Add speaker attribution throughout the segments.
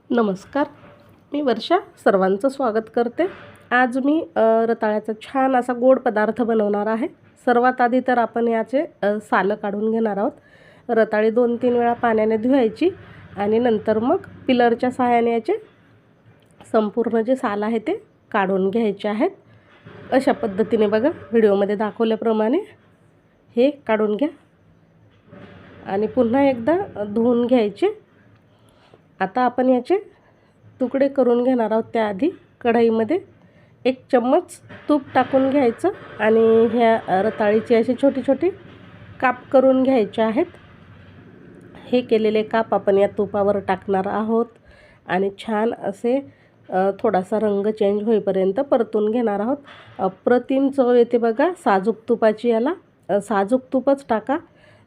Speaker 1: नमस्कार, मी वर्षा सर्वांचं स्वागत करते. आज मी रताळ्याचा छान असा गोड पदार्थ बनवणार आहे. सर्वात आधी तर आपण याचे सालं काढून घेणार आहोत. रताळी 2-3 वेळा पाण्याने धुवायची आणि नंतर मग पिलरच्या सहाय्याने याचे संपूर्ण जे साल आहे ते काढून घ्यायचे आहेत. अशा पद्धतीने बघा व्हिडिओमध्ये दाखवल्याप्रमाणे हे काढून घ्या आणि पुन्हा एकदा धुवून घ्यायचे. आता आपण याचे तुकडे करून घेणार आहोत. त्याआधी कढईमध्ये 1 चम्मच तूप टाकून घ्यायचं आणि ह्या रताळीचे असे छोटे छोटे काप करून घ्यायचे आहेत. हे केलेले काप आपण या तुपावर टाकणार आहोत आणि छान असे थोडासा रंग चेंज होईपर्यंत परतून घेणार आहोत. अप्रतिम चव येते बघा साजूक तुपाची. याला साजूक तूपच टाका.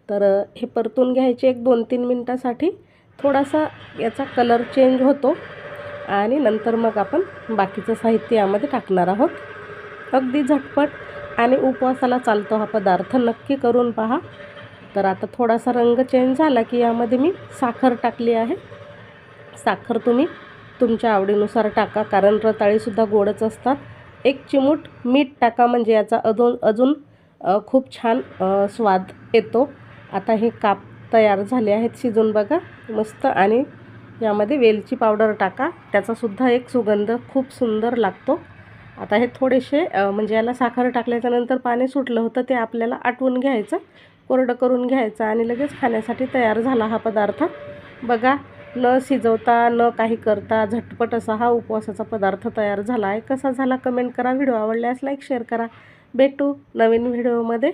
Speaker 1: तर हे परतून घ्यायचे 1-2-3 मिनटासाठी. थोडासा याचा कलर चेंज होतो आणि नंतर मग आपण बाकीचं साहित्य यामध्ये टाकणार आहोत. अगदी झटपट आणि उपवासाला चालतो हा पदार्थ. नक्की करून पहा. तर आता थोडासा रंग चेंज झाला की यामध्ये मी साखर टाकली आहे. साखर तुम्ही तुमच्या आवडीनुसार टाका, कारण रताळीसुद्धा गोडच असतात. 1 चिमूट मीठ टाका, म्हणजे याचा अजून खूप छान स्वाद येतो. आता हे काप तयार झाले आहेत शिजून बघा मस्त. आणि यामध्ये वेलची पावडर टाका, त्याचासुद्धा एक सुगंध खूप सुंदर लागतो. आता हे थोडेसे म्हणजे याला साखर टाकल्याच्यानंतर पाणी सुटलं होतं ते आपल्याला आटवून घ्यायचं, कोरडं करून घ्यायचं आणि लगेच खाण्यासाठी तयार झाला हा पदार्थ. बघा, न शिजवता न काही करता झटपट असा हा उपवासाचा पदार्थ तयार झाला आहे. कसा झाला कमेंट करा. व्हिडिओ आवडल्यास लाईक शेअर करा. भेटू नवीन व्हिडिओमध्ये.